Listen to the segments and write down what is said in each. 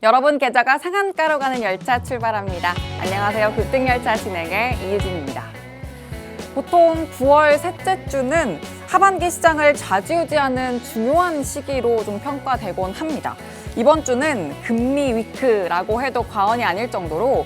여러분 계좌가 상한가로 가는 열차 출발합니다. 안녕하세요. 급등열차 진행의 이유진입니다. 보통 9월 셋째 주는 하반기 시장을 좌지우지하는 중요한 시기로 좀 평가되곤 합니다. 이번 주는 금리 위크라고 해도 과언이 아닐 정도로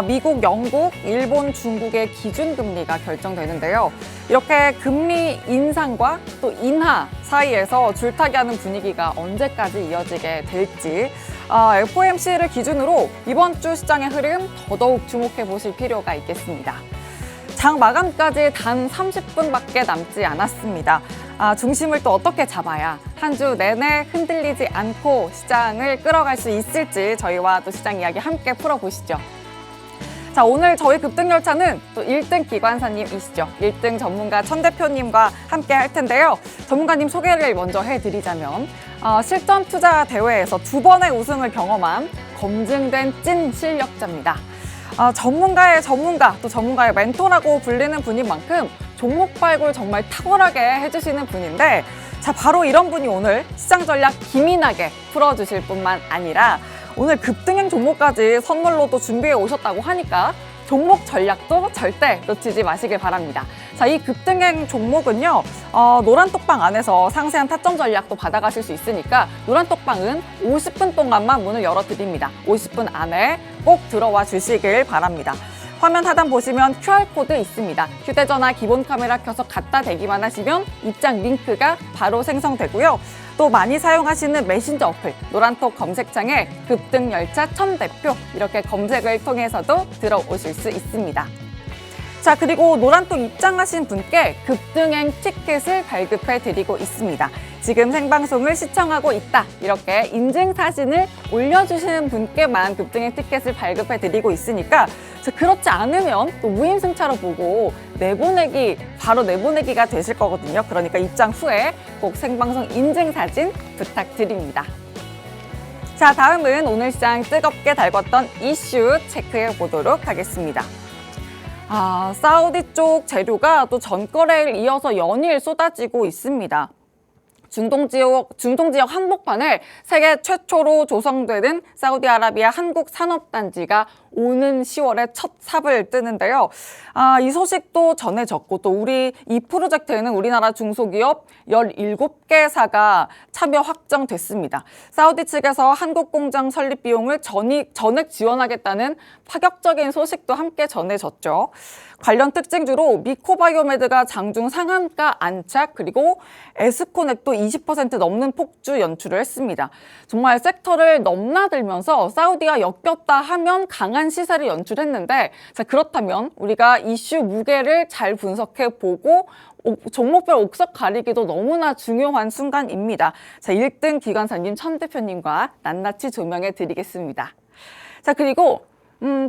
미국, 영국, 일본, 중국의 기준금리가 결정되는데요. 이렇게 금리 인상과 또 인하 사이에서 줄타기하는 분위기가 언제까지 이어지게 될지 FOMC를 기준으로 이번 주 시장의 흐름 더더욱 주목해 보실 필요가 있겠습니다. 장 마감까지 단 30분밖에 남지 않았습니다. 중심을 또 어떻게 잡아야 한 주 내내 흔들리지 않고 시장을 끌어갈 수 있을지 저희와 또 시장 이야기 함께 풀어보시죠. 자, 오늘 저희 급등열차는 또 1등 기관사님이시죠. 1등 전문가 천 대표님과 함께 할 텐데요. 전문가님 소개를 먼저 해드리자면 실전 투자 대회에서 2번의 우승을 경험한 검증된 찐 실력자입니다. 전문가의 전문가, 또 전문가의 멘토라고 불리는 분인 만큼 종목 발굴 정말 탁월하게 해주시는 분인데, 자, 바로 이런 분이 오늘 시장 전략 기민하게 풀어주실 뿐만 아니라 오늘 급등행 종목까지 선물로도 준비해 오셨다고 하니까 종목 전략도 절대 놓치지 마시길 바랍니다. 자, 이 급등행 종목은요, 노란 톡방 안에서 상세한 타점 전략도 받아가실 수 있으니까 노란 톡방은 50분 동안만 문을 열어드립니다. 50분 안에 꼭 들어와 주시길 바랍니다. 화면 하단 보시면 QR코드 있습니다. 휴대전화 기본 카메라 켜서 갖다 대기만 하시면 입장 링크가 바로 생성되고요. 또 많이 사용하시는 메신저 어플, 노란톡 검색창에 급등열차 천 대표 이렇게 검색을 통해서도 들어오실 수 있습니다. 자, 그리고 노란톡 입장하신 분께 급등행 티켓을 발급해 드리고 있습니다. 지금 생방송을 시청하고 있다, 이렇게 인증사진을 올려주시는 분께만 급등행 티켓을 발급해 드리고 있으니까, 그렇지 않으면 또 무임승차로 보고 바로 내보내기가 되실 거거든요. 그러니까 입장 후에 꼭 생방송 인증사진 부탁드립니다. 자, 다음은 오늘 시장 뜨겁게 달궜던 이슈 체크해 보도록 하겠습니다. 사우디 쪽 재료가 또 전거래일 이어서 연일 쏟아지고 있습니다. 중동 지역 한복판을 세계 최초로 조성되는 사우디아라비아 한국 산업단지가 오는 10월에 첫 삽을 뜨는데요. 이 소식도 전해졌고, 또 이 프로젝트에는 우리나라 중소기업 17개사가 참여 확정됐습니다. 사우디 측에서 한국 공장 설립 비용을 전액 지원하겠다는 파격적인 소식도 함께 전해졌죠. 관련 특징주로 미코바이오메드가 장중 상한가 안착, 그리고 에스코넥도 20% 넘는 폭주 연출을 했습니다. 정말 섹터를 넘나들면서 사우디가 엮였다 하면 강한 시세를 연출했는데, 자, 그렇다면 우리가 이슈 무게를 잘 분석해보고 종목별 옥석 가리기도 너무나 중요한 순간입니다. 자, 1등 기관사님 천 대표님과 낱낱이 조명해 드리겠습니다. 자, 그리고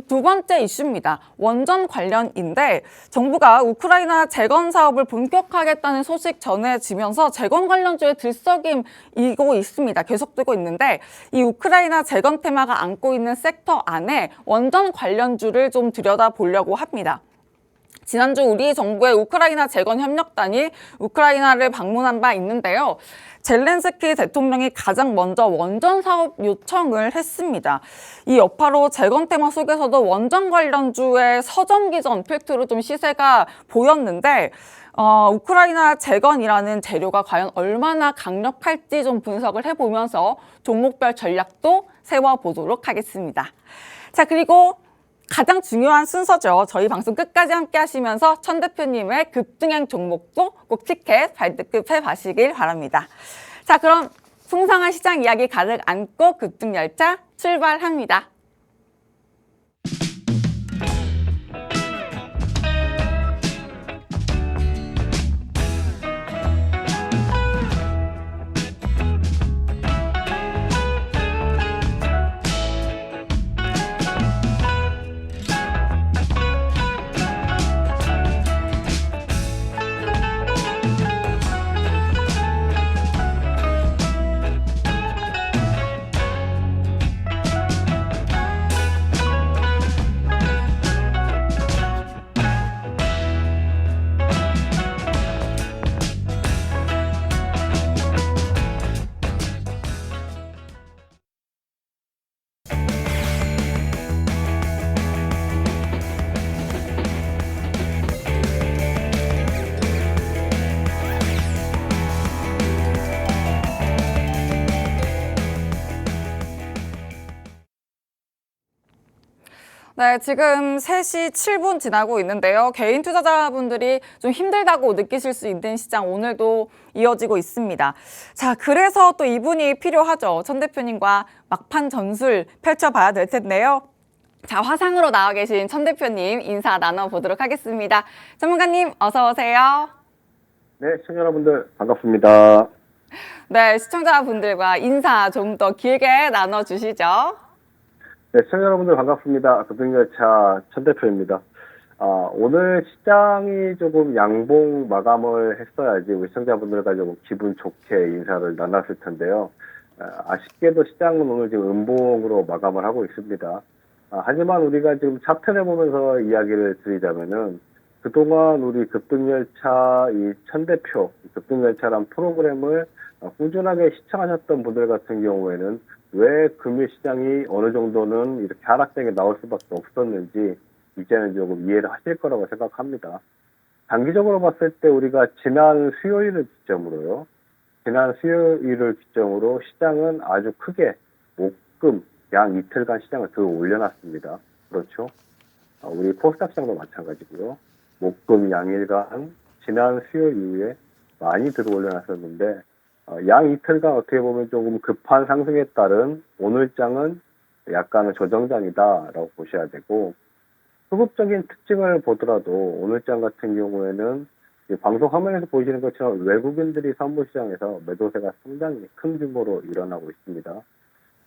두 번째 이슈입니다. 원전 관련인데, 정부가 우크라이나 재건 사업을 본격화하겠다는 소식 전해지면서 재건 관련주의 들썩임이고 있습니다. 계속되고 있는데, 이 우크라이나 재건 테마가 안고 있는 섹터 안에 원전 관련주를 좀 들여다보려고 합니다. 지난주 우리 정부의 우크라이나 재건 협력단이 우크라이나를 방문한 바 있는데요. 젤렌스키 대통령이 가장 먼저 원전 사업 요청을 했습니다. 이 여파로 재건 테마 속에서도 원전 관련주의 서전기전 팩트로 좀 시세가 보였는데, 우크라이나 재건이라는 재료가 과연 얼마나 강력할지 좀 분석을 해보면서 종목별 전략도 세워보도록 하겠습니다. 자, 그리고 가장 중요한 순서죠. 저희 방송 끝까지 함께 하시면서 천 대표님의 급등행 종목도 꼭 티켓 발급해 가시길 바랍니다. 자, 그럼 풍성한 시장 이야기 가득 안고 급등열차 출발합니다. 네, 지금 3시 7분 지나고 있는데요. 개인 투자자분들이 좀 힘들다고 느끼실 수 있는 시장 오늘도 이어지고 있습니다. 자, 그래서 또 이분이 필요하죠. 천 대표님과 막판 전술 펼쳐봐야 될 텐데요. 자, 화상으로 나와 계신 천 대표님 인사 나눠보도록 하겠습니다. 전문가님 어서 오세요. 네, 시청자 여러분들 반갑습니다. 네, 시청자분들과 인사 좀 더 길게 나눠주시죠. 네, 시청자 여러분들 반갑습니다. 급등열차 천 대표입니다. 오늘 시장이 조금 양봉 마감을 했어야지 우리 시청자분들과 조금 기분 좋게 인사를 나눴을 텐데요. 아쉽게도 시장은 오늘 지금 음봉으로 마감을 하고 있습니다. 하지만 우리가 지금 차트를 보면서 이야기를 드리자면은 그동안 우리 급등열차 이 천 대표 급등열차란 프로그램을 꾸준하게 시청하셨던 분들 같은 경우에는 왜 금융 시장이 어느 정도는 이렇게 하락장에 나올 수밖에 없었는지 이제는 조금 이해를 하실 거라고 생각합니다. 단기적으로 봤을 때 우리가 지난 수요일을 기점으로요. 지난 수요일을 기점으로 시장은 아주 크게 목금 양 이틀간 시장을 들어 올려놨습니다. 그렇죠? 우리 코스닥 시장도 마찬가지고요. 목금 양일간 지난 수요일 이후에 많이 들어 올려놨었는데 양 이틀간 어떻게 보면 조금 급한 상승에 따른 오늘장은 약간의 조정장이다라고 보셔야 되고 수급적인 특징을 보더라도 오늘장 같은 경우에는 방송 화면에서 보시는 것처럼 외국인들이 선물시장에서 매도세가 상당히 큰 규모로 일어나고 있습니다.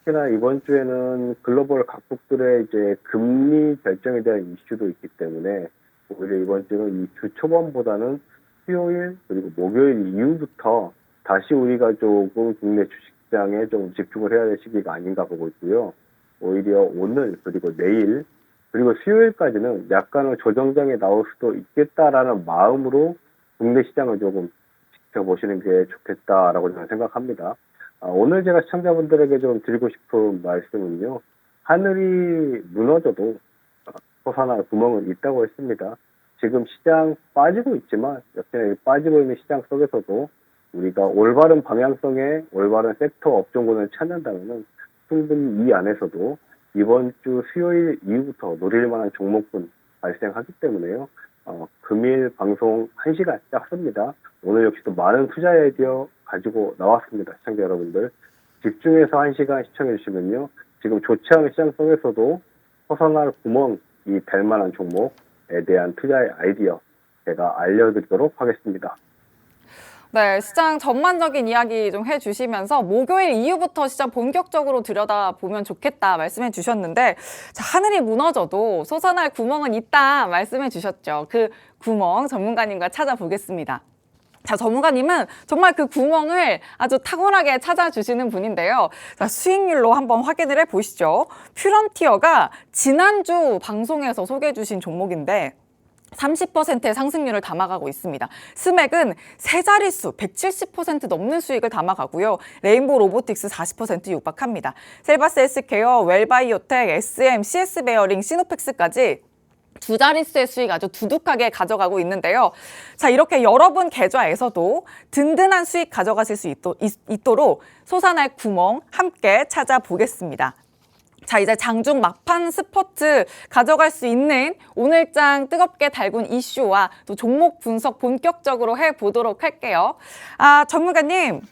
특히나 이번 주에는 글로벌 각국들의 이제 금리 결정에 대한 이슈도 있기 때문에 오히려 이번 주는 이 주 초반보다는 수요일 그리고 목요일 이후부터 다시 우리가 조금 국내 주식시장에 좀 집중을 해야 될 시기가 아닌가 보고 있고요. 오히려 오늘 그리고 내일 그리고 수요일까지는 약간의 조정장에 나올 수도 있겠다라는 마음으로 국내 시장을 조금 지켜보시는 게 좋겠다라고 저는 생각합니다. 오늘 제가 시청자분들에게 좀 드리고 싶은 말씀은요. 하늘이 무너져도 솟아날 구멍은 있다고 했습니다. 지금 시장 빠지고 있지만 역시나 빠지고 있는 시장 속에서도 우리가 올바른 방향성의 올바른 섹터 업종군을 찾는다면 충분히 이 안에서도 이번 주 수요일 이후부터 노릴 만한 종목군 발생하기 때문에요. 금일 방송 1시간 짧습니다. 오늘 역시도 많은 투자 아이디어 가지고 나왔습니다. 시청자 여러분들. 집중해서 1시간 시청해 주시면요. 지금 좋지 않은 시장 속에서도 벗어날 구멍이 될 만한 종목에 대한 투자의 아이디어 제가 알려드리도록 하겠습니다. 네, 시장 전반적인 이야기 좀 해주시면서 목요일 이후부터 시장 본격적으로 들여다보면 좋겠다 말씀해 주셨는데 자, 하늘이 무너져도 솟아날 구멍은 있다 말씀해 주셨죠. 그 구멍 전문가님과 찾아보겠습니다. 자, 전문가님은 정말 그 구멍을 아주 탁월하게 찾아주시는 분인데요. 자, 수익률로 한번 확인을 해보시죠. 퓨런티어가 지난주 방송에서 소개해 주신 종목인데 30%의 상승률을 담아가고 있습니다. 스맥은 세 자릿수 170% 넘는 수익을 담아가고요. 레인보우 로보틱스 40% 육박합니다. 셀바스 헬스케어, 웰바이오텍, SM, CS 베어링, 시노펙스까지 두 자릿수의 수익 아주 두둑하게 가져가고 있는데요. 자, 이렇게 여러분 계좌에서도 든든한 수익 가져가실 수 있도록 솟아날 구멍 함께 찾아보겠습니다. 자, 이제 장중 막판 스포츠 가져갈 수 있는 오늘장 뜨겁게 달군 이슈와 또 종목 분석 본격적으로 해보도록 할게요. 전문가님.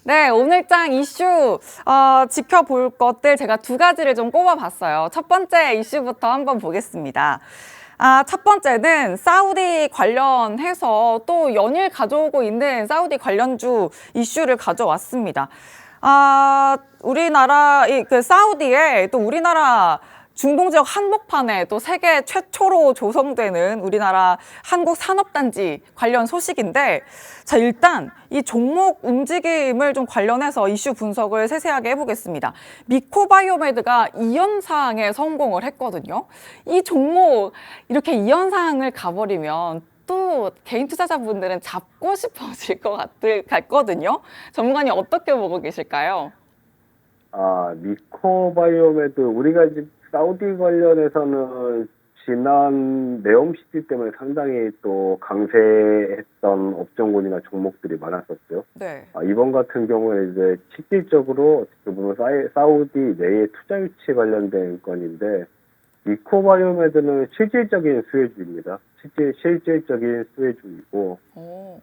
네, 오늘장 이슈 지켜볼 것들 제가 두 가지를 좀 꼽아봤어요. 첫 번째 이슈부터 한번 보겠습니다. 첫 번째는 사우디 관련해서 또 연일 가져오고 있는 사우디 관련주 이슈를 가져왔습니다. 우리나라 그 사우디에 또 우리나라 중동 지역 한복판에 또 세계 최초로 조성되는 우리나라 한국 산업단지 관련 소식인데 자, 일단 이 종목 움직임을 좀 관련해서 이슈 분석을 세세하게 해보겠습니다. 미코바이오메드가 2연상에 성공을 했거든요. 이 종목 이렇게 2연상을 가버리면 또 개인 투자자분들은 잡고 싶어질 것 같거든요. 전문가님 어떻게 보고 계실까요? 미코바이오메드 우리가 지금 사우디 관련해서는 지난 네옴시티 때문에 상당히 또 강세했던 업종군이나 종목들이 많았었죠. 네. 이번 같은 경우에 이제 실질적으로 어떻게 보면 사우디 내의 투자 유치 관련된 건인데 미코바이오메드는 실질적인 수혜주입니다. 실질적인 수혜주이고, 오.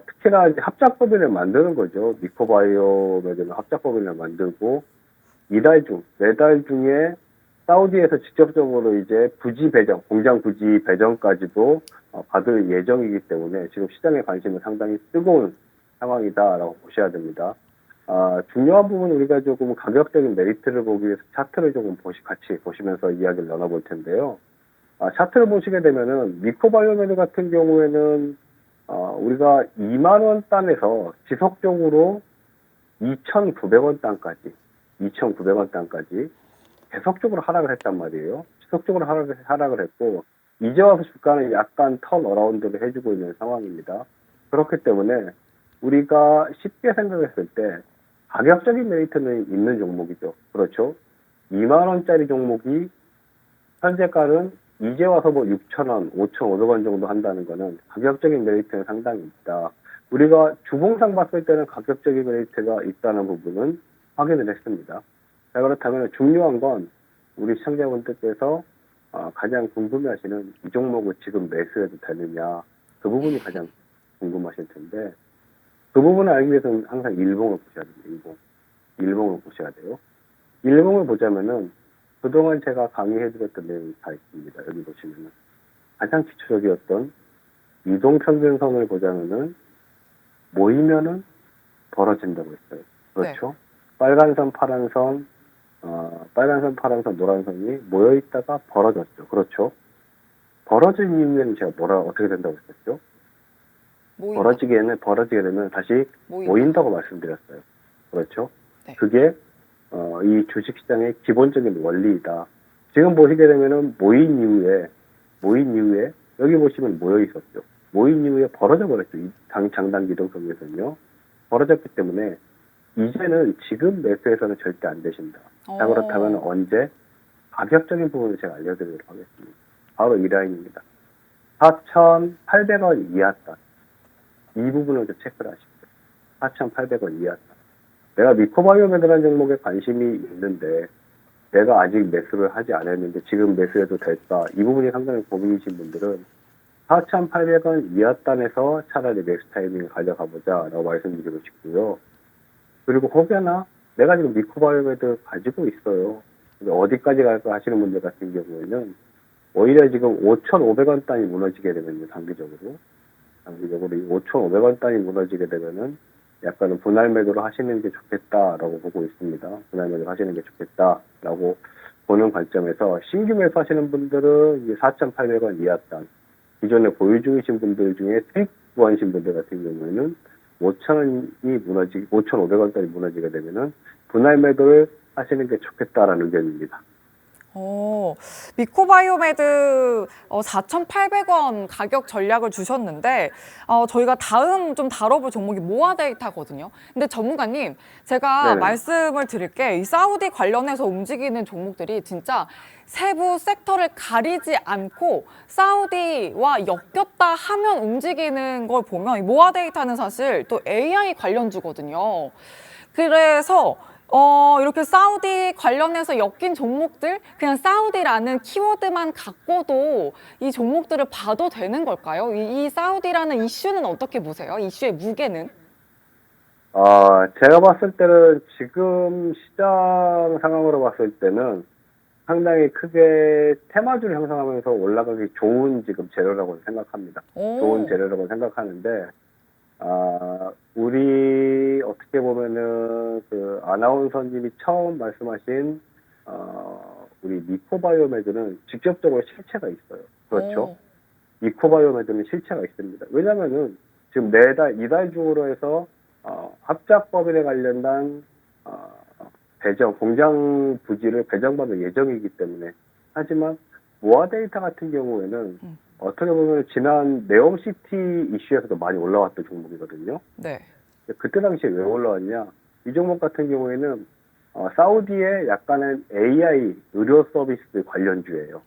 특히나 이제 합작법인을 만드는 거죠. 미코바이오메드는 합작법인을 만들고, 네 달 중에 사우디에서 직접적으로 이제 부지 배정, 공장 부지 배정까지도 받을 예정이기 때문에 지금 시장의 관심은 상당히 뜨거운 상황이다라고 보셔야 됩니다. 중요한 부분은 우리가 조금 가격적인 메리트를 보기 위해서 차트를 조금 같이 보시면서 이야기를 나눠볼 텐데요. 차트를 보시게 되면은 미코바이오메드 같은 경우에는 우리가 2만 원 단에서 지속적으로 2,900원 단까지 계속적으로 하락을 했단 말이에요. 지속적으로 하락을 했고 이제 와서 주가는 약간 턴 어라운드를 해주고 있는 상황입니다. 그렇기 때문에 우리가 쉽게 생각했을 때 가격적인 메리트는 있는 종목이죠. 그렇죠. 2만 원짜리 종목이 현재가는 이제 와서 뭐 6,000원, 5,500원 정도 한다는 거는 가격적인 메리트는 상당히 있다. 우리가 주봉상 봤을 때는 가격적인 메리트가 있다는 부분은 확인을 했습니다. 자, 그렇다면 중요한 건 우리 시청자분들께서 가장 궁금해하시는 이 종목을 지금 매수해도 되느냐, 그 부분이 가장 궁금하실 텐데 그 부분을 알기 위해서는 항상 일봉을 보셔야 됩니다. 일봉을 보셔야 돼요. 일봉을 보자면은 그동안 제가 강의해드렸던 내용이 다 있습니다. 여기 보시면은 가장 기초적이었던 이동평균선을 보자면은 모이면은 벌어진다고 했어요. 그렇죠? 네. 빨간선, 파란선, 노란선이 모여있다가 벌어졌죠. 그렇죠? 벌어진 이후에는 제가 어떻게 된다고 했었죠? 벌어지게 되면 다시 모인다고 말씀드렸어요. 그렇죠? 네. 그게 이 주식시장의 기본적인 원리이다. 지금 보시게 되면은 모인 이후에 여기 보시면 모여 있었죠. 모인 이후에 벌어져 버렸죠. 이 장단 기동성에서는요. 벌어졌기 때문에 이제는 지금 매수해서는 절대 안 되신다. 자, 그렇다면 언제? 가격적인 부분을 제가 알려드리도록 하겠습니다. 바로 이 라인입니다. 4,800원 이하다. 이 부분을 좀 체크를 하십시오. 4,800원 이하다. 내가 미코바이오메드라는 종목에 관심이 있는데 내가 아직 매수를 하지 않았는데 지금 매수해도 될까? 이 부분이 상당히 고민이신 분들은 4,800원 이하단에서 차라리 매수 타이밍을 가져가보자 라고 말씀드리고 싶고요. 그리고 혹여나 내가 지금 미코바이오메드 가지고 있어요. 어디까지 갈까 하시는 분들 같은 경우에는 오히려 지금 5,500원 단이 무너지게 되면요. 단기적으로 이 5,500원 단이 무너지게 되면은 약간은 분할 매도를 하시는 게 좋겠다라고 보고 있습니다. 분할 매도를 하시는 게 좋겠다라고 보는 관점에서 신규 매수 하시는 분들은 이제 4,800원 이하단, 기존에 보유 중이신 분들 중에 수익 구하신 분들 같은 경우에는 5,500원짜리 무너지게 되면은 분할 매도를 하시는 게 좋겠다라는 의견입니다. 미코바이오메드 4,800원 가격 전략을 주셨는데 저희가 다음 좀 다뤄볼 종목이 모아데이터거든요. 근데 전문가님, 제가 네네. 말씀을 드릴게, 이 사우디 관련해서 움직이는 종목들이 진짜 세부 섹터를 가리지 않고 사우디와 엮였다 하면 움직이는 걸 보면 이 모아데이터는 사실 또 AI 관련주거든요. 그래서 이렇게 사우디 관련해서 엮인 종목들, 그냥 사우디라는 키워드만 갖고도 이 종목들을 봐도 되는 걸까요? 이 사우디라는 이슈는 어떻게 보세요? 이슈의 무게는? 제가 봤을 때는 지금 시장 상황으로 봤을 때는 상당히 크게 테마주를 형성하면서 올라가기 좋은 지금 재료라고 생각합니다. 좋은 재료라고 생각하는데, 우리 어떻게 보면은 그 아나운서님이 처음 말씀하신 우리 미코바이오메드는 직접적으로 실체가 있어요. 그렇죠? 미코바이오메드는 실체가 있습니다. 왜냐면은 지금 이달 중으로 해서 합작법인에 관련된 공장 부지를 배정받을 예정이기 때문에. 하지만 모아데이터 같은 경우에는 어떻게 보면 지난 네옴시티 이슈에서도 많이 올라왔던 종목이거든요. 네. 그때 당시에 왜 올라왔냐? 이 종목 같은 경우에는 사우디의 약간은 AI 의료 서비스 관련주예요.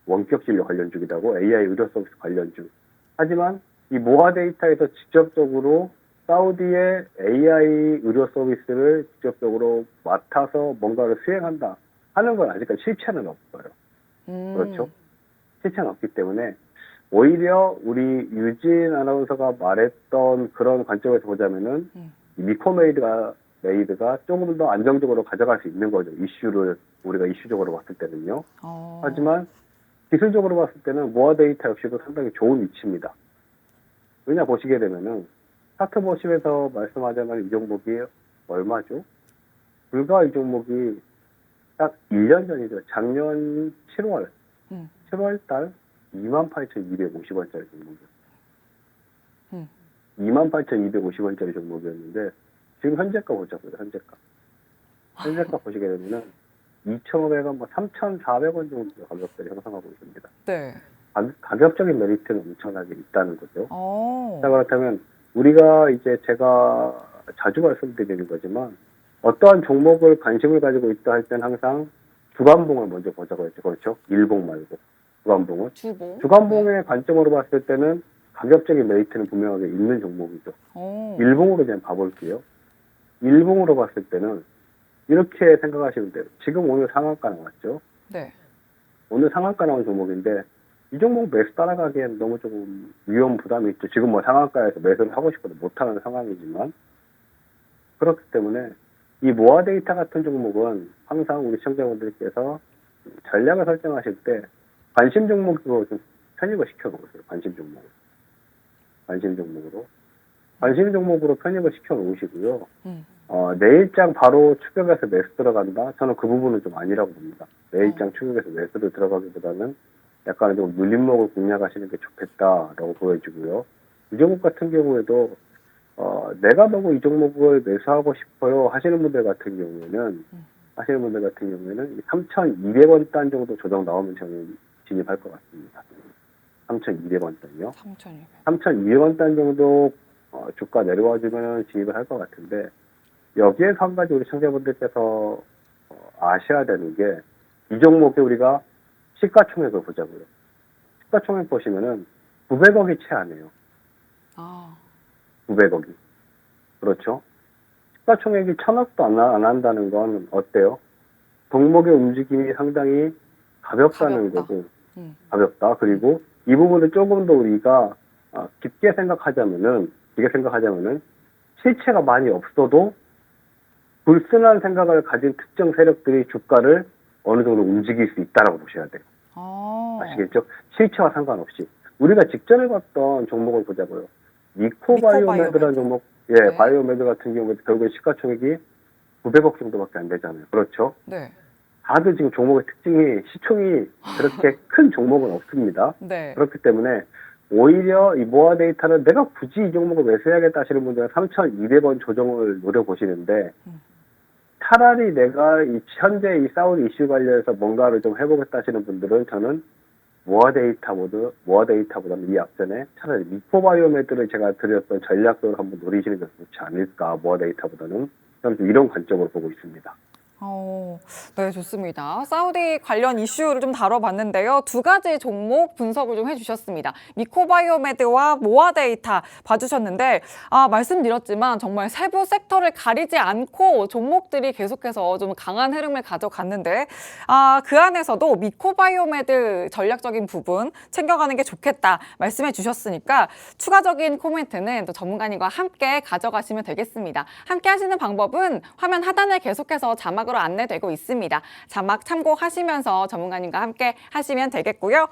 원격 진료 관련주기도 하고 AI 의료 서비스 관련주. 하지만 이 모아데이터에서 직접적으로 사우디의 AI 의료 서비스를 직접적으로 맡아서 뭔가를 수행한다 하는 건 아직까지 실체는 없어요. 그렇죠? 실체는 없기 때문에 오히려 우리 유진 아나운서가 말했던 그런 관점에서 보자면은 이 미코메이드가 조금 더 안정적으로 가져갈 수 있는 거죠. 이슈를 우리가 이슈적으로 봤을 때는요. 하지만 기술적으로 봤을 때는 모아 데이터 역시도 상당히 좋은 위치입니다. 왜냐 보시게 되면은 차트 보시면서 말씀하자면 이 종목이 얼마죠? 불과 이 종목이 딱 1년 전이죠. 작년 7월 7월 달 28,250원짜리 종목이었어요. 28,250원짜리 종목이었는데 지금 현재가 보자고요. 현재가 보시게 되면은 2,500원, 3,400원 정도 가격대를 형성하고 있습니다. 네. 가격적인 메리트는 엄청나게 있다는 거죠. 자, 그렇다면 우리가 이제 제가 자주 말씀드리는 거지만 어떠한 종목을 관심을 가지고 있다 할 때는 항상 주간봉을 먼저 보자고 했죠. 그렇죠? 일봉 말고 주간봉을. 주간봉의 관점으로 봤을 때는 가격적인 메리트는 분명하게 있는 종목이죠. 일봉으로 그냥 봐볼게요. 일봉으로 봤을 때는 이렇게 생각하시면 돼요. 지금 오늘 상한가 나왔죠? 네. 오늘 상한가 나온 종목인데 이 종목 매수 따라가기엔 너무 조금 위험 부담이 있죠. 지금 뭐 상한가에서 매수를 하고 싶어도 못하는 상황이지만 그렇기 때문에 이 모아 데이터 같은 종목은 항상 우리 시청자분들께서 전략을 설정하실 때 관심 종목으로 좀 편입을 시켜놓으세요. 관심 종목으로 편입을 시켜놓으시고요. 내일장 바로 추격해서 매수 들어간다? 저는 그 부분은 좀 아니라고 봅니다. 내일장 추격해서 매수를 들어가기보다는 약간 좀 눌림목을 공략하시는 게 좋겠다라고 보여지고요. 이 종목 같은 경우에도 내가 보고 이 종목을 매수하고 싶어요 하시는 분들 같은 경우에는 3,200원 단 정도 조정 나오면 저는 진입할 것 같습니다. 3,200원 단요. 3,200원 단 정도 주가 내려와주면 진입을 할 것 같은데 여기에서 한 가지 우리 시청자분들께서 아셔야 되는 게 이 종목에 우리가 시가총액을 보자고요. 시가총액 보시면은 900억이 채 안 해요. 900억이. 그렇죠? 시가총액이 1,000억도 안 한다는 건 어때요? 종목의 움직임이 상당히 가볍다는 거고, 가볍다. 그리고 이 부분을 조금 더 우리가 깊게 생각하자면은 실체가 많이 없어도 불순한 생각을 가진 특정 세력들이 주가를 어느 정도 움직일 수 있다라고 보셔야 돼요. 아시겠죠? 실체와 상관없이. 우리가 직전에 봤던 종목을 보자고요. 미코바이오메드라는 종목, 네. 바이오메드 같은 경우에 결국에 시가총액이 900억 정도밖에 안 되잖아요. 그렇죠? 네. 다들 지금 종목의 특징이 시총이 그렇게 큰 종목은 없습니다. 네. 그렇기 때문에 오히려 이 모아 데이터는 내가 굳이 이 종목을 매수해야겠다 하시는 분들은 3,200원 조정을 노려보시는데 차라리 내가 현재 이 사우디 이슈 관련해서 뭔가를 좀 해보겠다 하시는 분들은 저는 모아 데이터보다는 이 앞전에 차라리 미코바이오메드를 제가 드렸던 전략적으로 한번 노리시는 게 좋지 않을까, 모아 데이터보다는. 저는 좀 이런 관점으로 보고 있습니다. 네, 좋습니다. 사우디 관련 이슈를 좀 다뤄봤는데요. 두 가지 종목 분석을 좀 해주셨습니다. 미코바이오메드와 모아데이터 봐주셨는데 말씀드렸지만 정말 세부 섹터를 가리지 않고 종목들이 계속해서 좀 강한 흐름을 가져갔는데 그 안에서도 미코바이오메드 전략적인 부분 챙겨가는 게 좋겠다 말씀해 주셨으니까 추가적인 코멘트는 또 전문가님과 함께 가져가시면 되겠습니다. 함께 하시는 방법은 화면 하단에 계속해서 자막으로 안내되고 있습니다. 자막 참고하시면서 전문가님과 함께 하시면 되겠고요.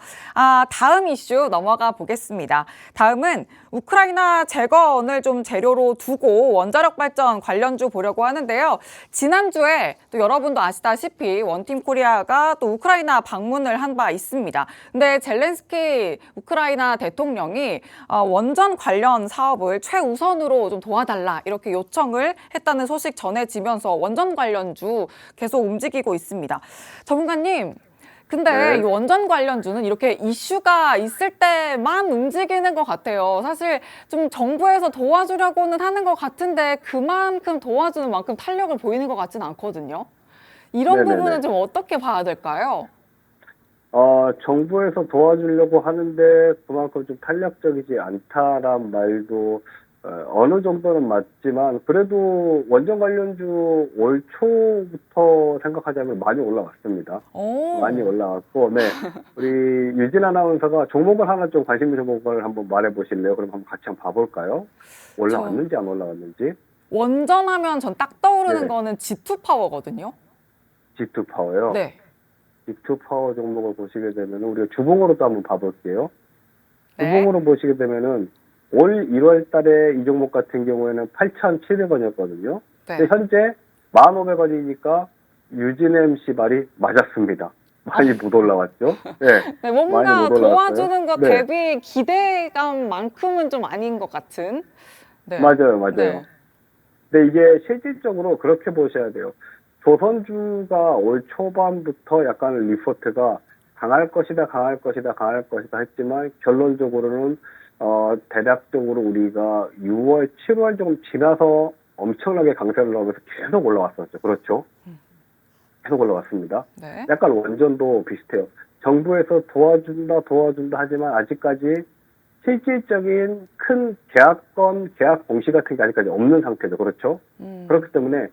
다음 이슈 넘어가 보겠습니다. 다음은 우크라이나 재건을 좀 재료로 두고 원자력 발전 관련주 보려고 하는데요. 지난주에 또 여러분도 아시다시피 원팀 코리아가 또 우크라이나 방문을 한 바 있습니다. 근데 젤렌스키 우크라이나 대통령이 원전 관련 사업을 최우선으로 좀 도와달라 이렇게 요청을 했다는 소식 전해지면서 원전 관련주 계속 움직이고 있습니다. 전문가님, 근데 이 원전 관련주는 이렇게 이슈가 있을 때만 움직이는 것 같아요. 사실 좀 정부에서 도와주려고는 하는 것 같은데 그만큼 도와주는 만큼 탄력을 보이는 것 같지는 않거든요. 이런 부분은 좀 어떻게 봐야 될까요? 정부에서 도와주려고 하는데 그만큼 좀 탄력적이지 않다란 말도 어느 정도는 맞지만 그래도 원전 관련주 올 초부터 생각하자면 많이 올라왔습니다. 오, 많이 올라왔고, 네. 우리 유진 아나운서가 종목을 하나 좀 관심 있는 종목을 한번 말해 보실래요? 그럼 한번 같이 한번 봐볼까요? 저 올라왔는지 안 올라왔는지. 원전하면 전 딱 떠오르는 네. 거는 G2 파워거든요. G2 파워요. 네. G2 파워 종목을 보시게 되면 우리가 주봉으로도 한번 봐볼게요. 네. 주봉으로 보시게 되면은 올 1월 달에 이 종목 같은 경우에는 8,700원이었거든요. 네. 근데 현재 1,500원이니까 유진 MC 말이 맞았습니다. 많이 못 올라왔죠? 네. 네, 많이 뭔가 못 올라왔어요. 도와주는 것 네. 대비 기대감만큼은 좀 아닌 것 같은. 네. 맞아요, 맞아요. 네. 근데 이게 실질적으로 그렇게 보셔야 돼요. 조선주가 올 초반부터 약간 리포트가 강할 것이다, 강할 것이다, 강할 것이다 했지만 결론적으로는 대략적으로 우리가 6월, 7월 조금 지나서 엄청나게 강세를 나오면서 계속 올라왔었죠. 그렇죠? 계속 올라왔습니다. 네. 약간 원전도 비슷해요. 정부에서 도와준다 하지만 아직까지 실질적인 큰 계약건, 계약 공시 같은 게 아직까지 없는 상태죠. 그렇죠? 그렇기 때문에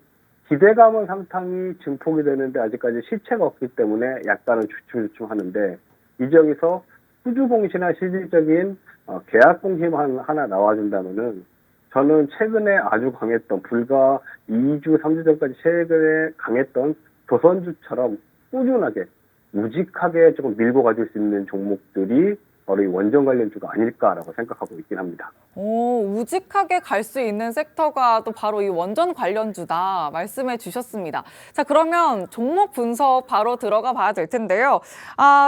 기대감은 상당히 증폭이 되는데 아직까지 실체가 없기 때문에 약간은 주춤주춤하는데 이 지역에서 수주 공시나 실질적인 계약 공시만 하나 나와준다면은 저는 최근에 아주 강했던 불과 2주, 3주 전까지 최근에 강했던 조선주처럼 꾸준하게 우직하게 조금 밀고 가질 수 있는 종목들이 바로 이 원전 관련주가 아닐까라고 생각하고 있긴 합니다. 오, 우직하게 갈 수 있는 섹터가 또 바로 이 원전 관련주다 말씀해 주셨습니다. 자, 그러면 종목 분석 바로 들어가 봐야 될 텐데요.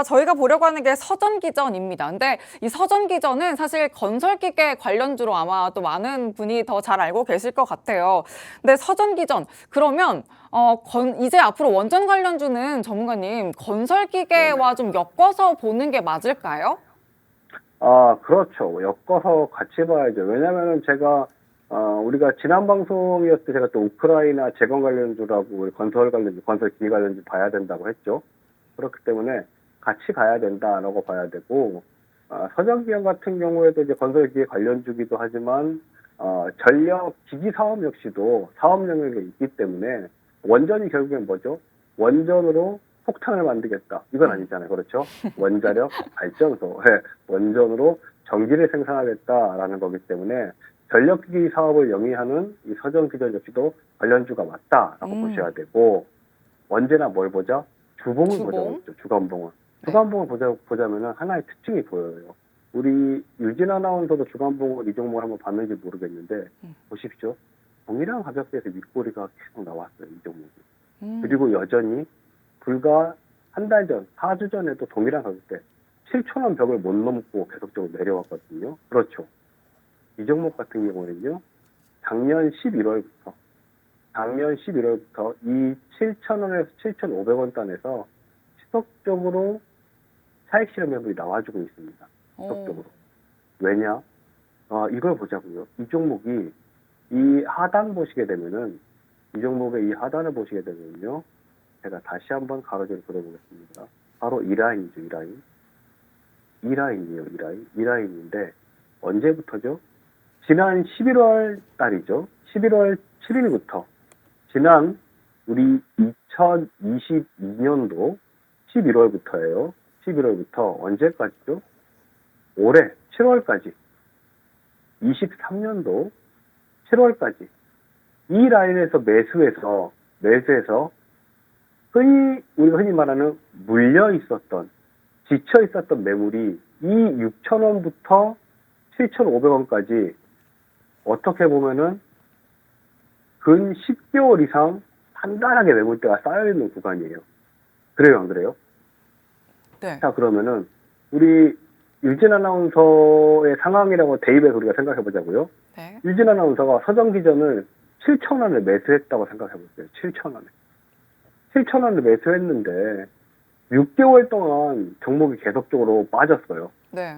저희가 보려고 하는 게 서전기전입니다. 근데 이 서전기전은 사실 건설기계 관련주로 아마 또 많은 분이 더 잘 알고 계실 것 같아요. 근데 서전기전, 그러면 이제 앞으로 원전 관련주는 전문가님, 건설기계와 좀 엮어서 보는 게 맞을까요? 그렇죠. 엮어서 같이 봐야죠. 왜냐면은 제가, 우리가 지난 방송이었을 때 제가 또 우크라이나 재건 관련주라고 우리 건설 관련주, 건설 기계 관련주 봐야 된다고 했죠. 그렇기 때문에 같이 가야 된다라고 봐야 되고, 서전기업 같은 경우에도 이제 건설 기계 관련주기도 하지만, 전력 기기 사업 역시도 사업 영역에 있기 때문에 원전이 결국엔 뭐죠? 원전으로 폭탄을 만들겠다. 이건 아니잖아요. 그렇죠? 원자력 발전소. 네, 원전으로 전기를 생산하겠다라는 거기 때문에 전력기기 사업을 영위하는 이 서전기전 역시도 관련주가 맞다라고 보셔야 되고 언제나 뭘 보자? 주봉을 보자고 주간봉을. 네. 주간봉을 보자면은 하나의 특징이 보여요. 우리 유진 아나운서도 주간봉을 이 종목을 한번 봤는지 모르겠는데 보십시오. 동일한 가격대에서 윗꼬리가 계속 나왔어요. 이 종목이. 그리고 여전히 불과 한 달 전, 4주 전에도 동일한 가격대 7,000원 벽을 못 넘고 계속적으로 내려왔거든요. 그렇죠. 이 종목 같은 경우는요. 작년 11월부터 이 7,000원에서 7,500원 단에서 지속적으로 차익 실현 매물이 나와주고 있습니다. 지속적으로. 왜냐? 이걸 보자고요. 이 종목이 이 하단 보시게 되면은 이 종목의 이 하단을 보시게 되면요. 제가 다시 한번 가로질러 그려보겠습니다. 바로 이 라인이죠, 이 라인. 이 라인이에요, 이 라인. 이 라인인데, 언제부터죠? 지난 11월 달이죠. 11월 7일부터. 지난 우리 2022년도 11월부터예요. 11월부터 언제까지죠? 올해 7월까지. 23년도 7월까지. 이 라인에서 매수해서 우리가 흔히 말하는 물려 있었던, 지쳐 있었던 매물이 이 6,000원부터 7,500원까지 어떻게 보면은 근 10개월 이상 단단하게 매물대가 쌓여있는 구간이에요. 그래요, 안 그래요? 네. 자, 그러면은 우리 유진 아나운서의 상황이라고 대입해서 우리가 생각해 보자고요. 네. 유진 아나운서가 서전기전을 7,000원에 매수했다고 생각해 보세요. 7,000원에. 7,000원을 매수했는데 6개월 동안 종목이 계속적으로 빠졌어요. 네.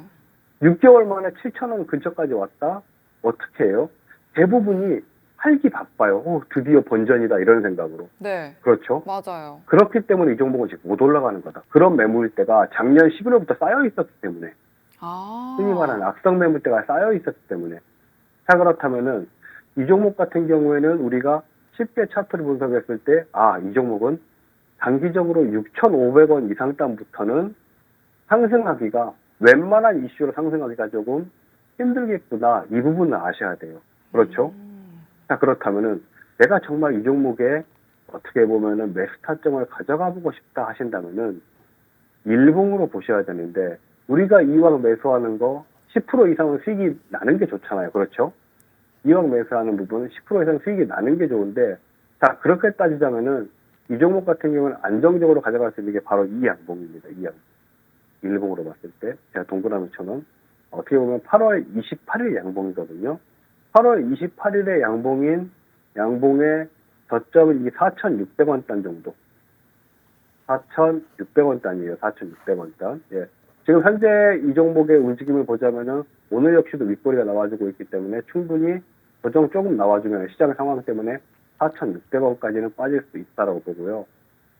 6개월 만에 7,000원 근처까지 왔다? 어떻게 해요? 대부분이 팔기 바빠요. 드디어 본전이다 이런 생각으로. 네. 그렇죠? 맞아요. 그렇기 때문에 이 종목은 지금 못 올라가는 거다. 그런 매물대가 작년 11월부터 쌓여 있었기 때문에 흔히 말하는 악성 매물대가 쌓여 있었기 때문에 자, 그렇다면은 이 종목 같은 경우에는 우리가 쉽게 차트를 분석했을 때, 이 종목은 단기적으로 6,500원 이상 단부터는 상승하기가, 웬만한 이슈로 상승하기가 조금 힘들겠구나. 이 부분을 아셔야 돼요. 그렇죠? 자, 그렇다면은 내가 정말 이 종목에 어떻게 보면은 매수 타점을 가져가 보고 싶다 하신다면은 일봉으로 보셔야 되는데, 우리가 이왕 매수하는 거 10% 이상은 수익이 나는 게 좋잖아요. 그렇죠? 이왕 매수하는 부분은 10% 이상 수익이 나는 게 좋은데, 자, 그렇게 따지자면은 이 종목 같은 경우는 안정적으로 가져갈 수 있는 게 바로 이 양봉입니다. 이 양봉. 일봉으로 봤을 때 제가 동그라미 쳐놓은, 어떻게 보면 8월 28일 양봉이거든요. 8월 28일의 양봉의 저점은 이 4,600원 단 정도. 4,600원 단이에요. 4,600원 단. 예. 지금 현재 이 종목의 움직임을 보자면은 오늘 역시도 윗꼬리가 나와주고 있기 때문에 충분히 조정 조금 나와주면 시장 상황 때문에 4,600원까지는 빠질 수 있다라고 보고요.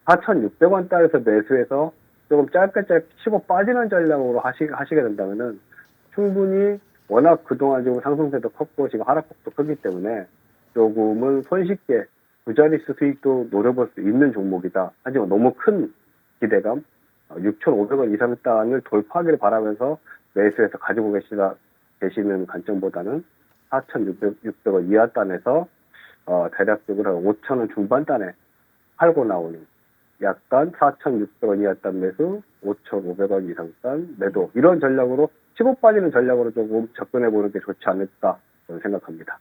4,600원 달에서 매수해서 조금 짧게 치고 빠지는 전략으로 하시게 된다면은 충분히 워낙 그동안 지금 상승세도 컸고 지금 하락폭도 크기 때문에 조금은 손쉽게 부자리수 수익도 노려볼 수 있는 종목이다. 하지만 너무 큰 기대감, 6,500원 이상 단을 돌파하기를 바라면서 매수해서 가지고 계시는 관점보다는 4,600원 이하 단에서 대략적으로 5,000원 중반 단에 팔고 나오는, 약간 4,600원 이하 단 매수, 5,500원 이상 단 매도, 이런 전략으로 치고 빠지는 전략으로 조금 접근해 보는 게 좋지 않을까 저는 생각합니다.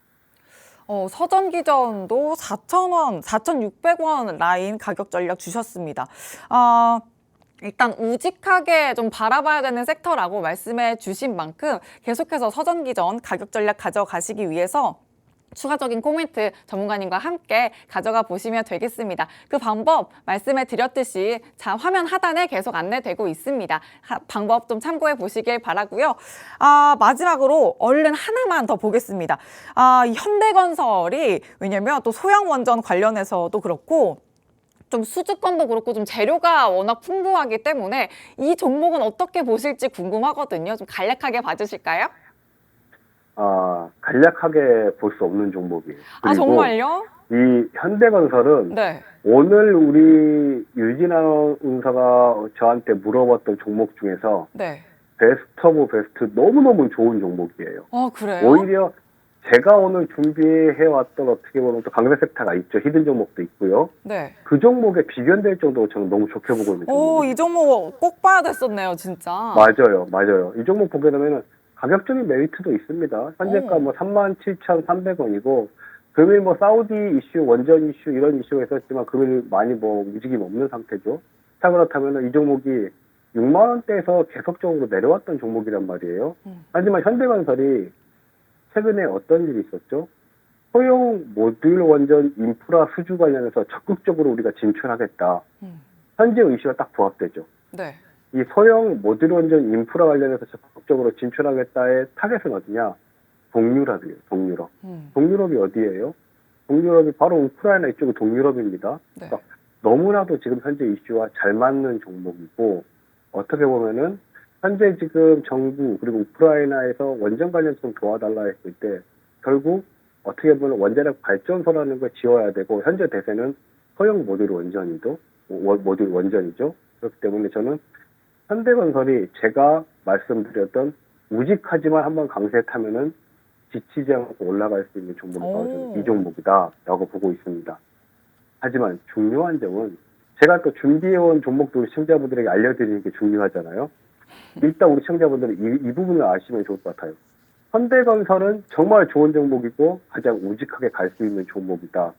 서전 기전도 4,000원, 4,600원 라인 가격 전략 주셨습니다. 일단 우직하게 좀 바라봐야 되는 섹터라고 말씀해 주신 만큼 계속해서 서전 기전 가격 전략 가져가시기 위해서 추가적인 코멘트 전문가님과 함께 가져가 보시면 되겠습니다. 그 방법 말씀해 드렸듯이 화면 하단에 계속 안내되고 있습니다. 방법 좀 참고해 보시길 바라고요. 마지막으로 얼른 하나만 더 보겠습니다. 이 현대건설이, 왜냐면 또 소형원전 관련해서도 그렇고 좀 수주권도 그렇고 좀 재료가 워낙 풍부하기 때문에 이 종목은 어떻게 보실지 궁금하거든요. 좀 간략하게 봐주실까요? 간략하게 볼 수 없는 종목이에요. 그리고 정말요? 이 현대건설은 네. 오늘 우리 유진 아나운서가 저한테 물어봤던 종목 중에서 네. 베스트 오브 베스트, 너무너무 좋은 종목이에요. 그래요? 오히려 제가 오늘 준비해왔던, 어떻게 보면 또 강세 섹터가 있죠. 히든 종목도 있고요. 네. 그 종목에 비견될 정도로 저는 너무 좋게 보고 있는 종목입니다. 이 종목 꼭 봐야 됐었네요, 진짜. 맞아요. 이 종목 보게 되면 가격적인 메리트도 있습니다. 현재가 37,300원이고, 금일 사우디 이슈, 원전 이슈, 이런 이슈가 있었지만 금일 많이 움직임 없는 상태죠. 자, 그렇다면 이 종목이 6만 원대에서 계속적으로 내려왔던 종목이란 말이에요. 하지만 현대건설이 최근에 어떤 일이 있었죠? 소형 모듈 원전 인프라 수주 관련해서 적극적으로 우리가 진출하겠다. 현재 이슈가 딱 부합되죠. 네. 이 소형 모듈 원전 인프라 관련해서 적극적으로 진출하겠다의 타겟은 어디냐? 동유럽이에요. 동유럽. 동유럽이 어디예요? 동유럽이 바로 우크라이나 이쪽이 동유럽입니다. 네. 그러니까 너무나도 지금 현재 이슈와 잘 맞는 종목이고, 어떻게 보면은 현재 지금 정부 그리고 우크라이나에서 원전 관련 좀 도와달라 했을 때 결국 어떻게 보면 원자력 발전소라는 걸 지어야 되고, 현재 대세는 소형 모듈 원전이죠. 그렇기 때문에 저는 현대건설이 제가 말씀드렸던 우직하지만 한번 강세 타면은 지치지 않고 올라갈 수 있는 종목이 바로 저는 이 종목이다라고 보고 있습니다. 하지만 중요한 점은 제가 또 준비해온 종목도 시청자분들에게 알려드리는 게 중요하잖아요. 일단 우리 시청자분들은 이 부분을 아시면 좋을 것 같아요. 현대건설은 정말 좋은 종목이고 가장 우직하게 갈 수 있는 종목이다.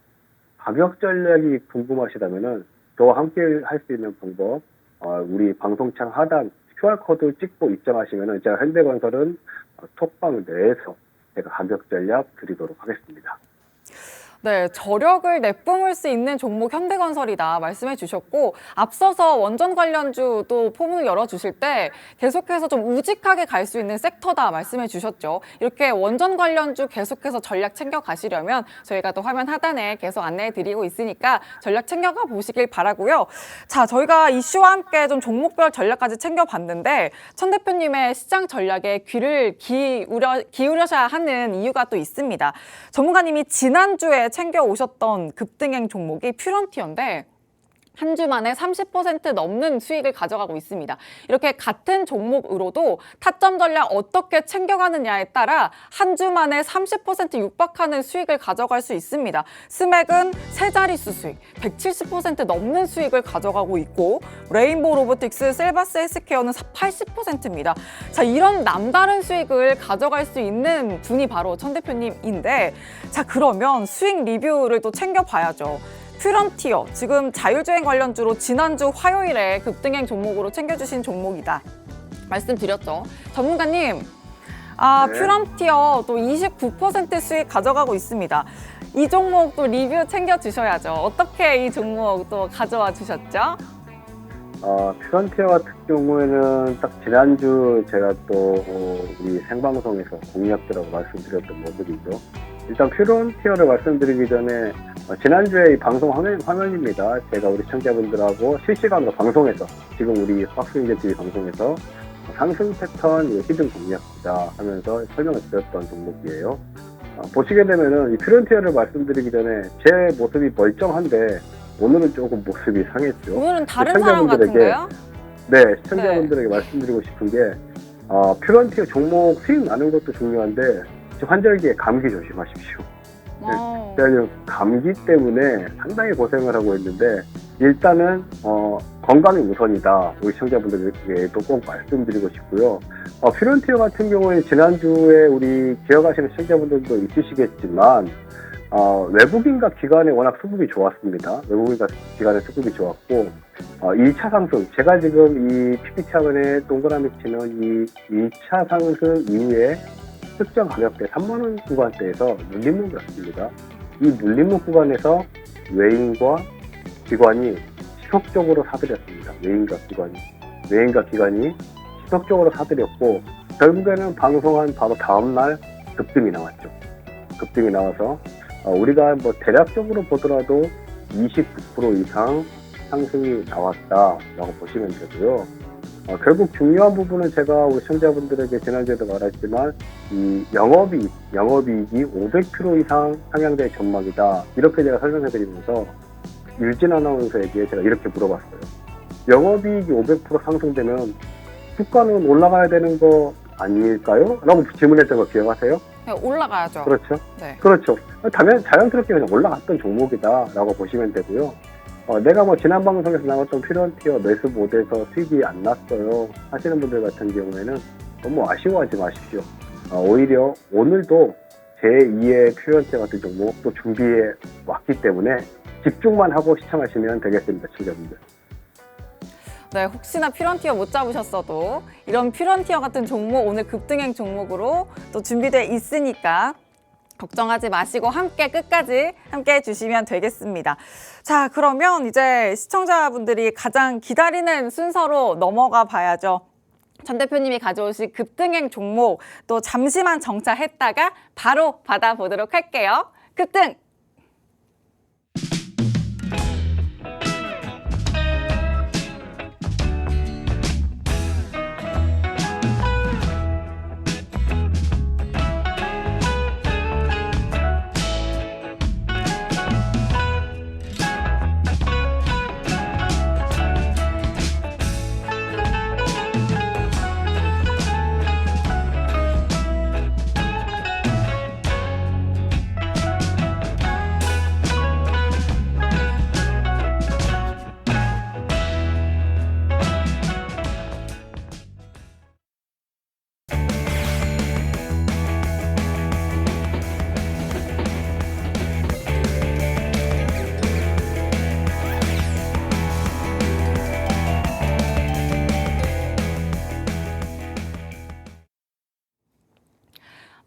가격 전략이 궁금하시다면은 저와 함께 할 수 있는 방법, 우리 방송창 하단 QR코드 찍고 입장하시면은 제가 현대건설은 톡방 내에서 제가 가격 전략 드리도록 하겠습니다. 네, 저력을 내뿜을 수 있는 종목 현대건설이다 말씀해 주셨고, 앞서서 원전 관련주도 포문을 열어주실 때 계속해서 좀 우직하게 갈 수 있는 섹터다 말씀해 주셨죠. 이렇게 원전 관련주 계속해서 전략 챙겨 가시려면 저희가 또 화면 하단에 계속 안내해 드리고 있으니까 전략 챙겨가 보시길 바라고요. 자, 저희가 이슈와 함께 좀 종목별 전략까지 챙겨봤는데 천 대표님의 시장 전략에 귀를 기울여셔야 하는 이유가 또 있습니다. 전문가님이 지난주에 챙겨 오셨던 급등행 종목이 퓨런티어인데 한 주 만에 30% 넘는 수익을 가져가고 있습니다. 이렇게 같은 종목으로도 타점 전략 어떻게 챙겨가느냐에 따라 한 주 만에 30% 육박하는 수익을 가져갈 수 있습니다. 스맥은 세 자릿수 수익, 170% 넘는 수익을 가져가고 있고 레인보우 로보틱스, 셀바스 헬스케어는 80%입니다. 자, 이런 남다른 수익을 가져갈 수 있는 분이 바로 천 대표님인데, 자, 그러면 수익 리뷰를 또 챙겨봐야죠. 퓨런티어, 지금 자율주행 관련주로 지난주 화요일에 급등행 종목으로 챙겨주신 종목이다 말씀드렸죠. 전문가님, 네. 퓨런티어 또 29% 수익 가져가고 있습니다. 이 종목 또 리뷰 챙겨주셔야죠. 어떻게 이 종목 또 가져와 주셨죠? 퓨런티어 같은 경우에는 딱 지난주 제가 또 우리 생방송에서 공략들하고 말씀드렸던 모델이죠. 일단 퓨런티어를 말씀드리기 전에 지난주에 이 방송 화면입니다. 제가 우리 시청자분들하고 실시간으로 방송에서 지금 우리 박스인제TV 방송에서 상승 패턴 히든 공략이다 하면서 설명을 드렸던 종목이에요. 보시게 되면은 이 퓨런티어를 말씀드리기 전에 제 모습이 멀쩡한데 오늘은 조금 모습이 상했죠. 오늘은 다른 사람 같은데요? 네, 시청자분들에게 말씀드리고 싶은 게 퓨런티어 종목 수익 나는 것도 중요한데 환절기에 감기 조심하십시오. 제가 지금 감기 때문에 상당히 고생을 하고 있는데 일단은 건강이 우선이다. 우리 시청자분들에게도 꼭 말씀드리고 싶고요. 퓨런티어 같은 경우에 지난주에 우리 기억하시는 시청자분들도 있으시겠지만 외국인과 기관의 워낙 수급이 좋았습니다. 외국인과 기관의 수급이 좋았고 2차 상승, 제가 지금 이 PPT 화면에 동그라미 치는 이 2차 상승 이후에 특정 가격대 3만원 구간대에서 눌림목이 왔습니다. 이 눌림목 구간에서 외인과 기관이 지속적으로 사들였습니다. 외인과 기관이 지속적으로 사들였고 결국에는 방송한 바로 다음날 급등이 나왔죠. 급등이 나와서 우리가 뭐 대략적으로 보더라도 29% 이상 상승이 나왔다라고 보시면 되고요. 결국 중요한 부분은 제가 우리 시청자분들에게 지난주에도 말했지만 이 영업이익이 500% 이상 상향될 전망이다. 이렇게 제가 설명해드리면서 유진 아나운서에게 제가 이렇게 물어봤어요. 영업이익이 500% 상승되면 주가는 올라가야 되는 거 아닐까요? 라고 질문했던 거 기억하세요? 네, 올라가야죠. 그렇죠. 네. 그렇죠. 자연스럽게 그냥 올라갔던 종목이다 라고 보시면 되고요. 내가 뭐 지난 방송에서 나왔던 퓨런티어 매수 모델에서 수익이 안 났어요 하시는 분들 같은 경우에는 너무 아쉬워하지 마십시오. 오히려 오늘도 제2의 퓨런티어 같은 종목 또 준비해 왔기 때문에 집중만 하고 시청하시면 되겠습니다, 시청자분들. 네, 혹시나 퓨런티어 못 잡으셨어도 이런 퓨런티어 같은 종목 오늘 급등행 종목으로 또 준비되어 있으니까 걱정하지 마시고 끝까지 함께 해주시면 되겠습니다. 자, 그러면 이제 시청자분들이 가장 기다리는 순서로 넘어가 봐야죠. 천 대표님이 가져오신 급등행 종목 또 잠시만 정차했다가 바로 받아보도록 할게요. 급등!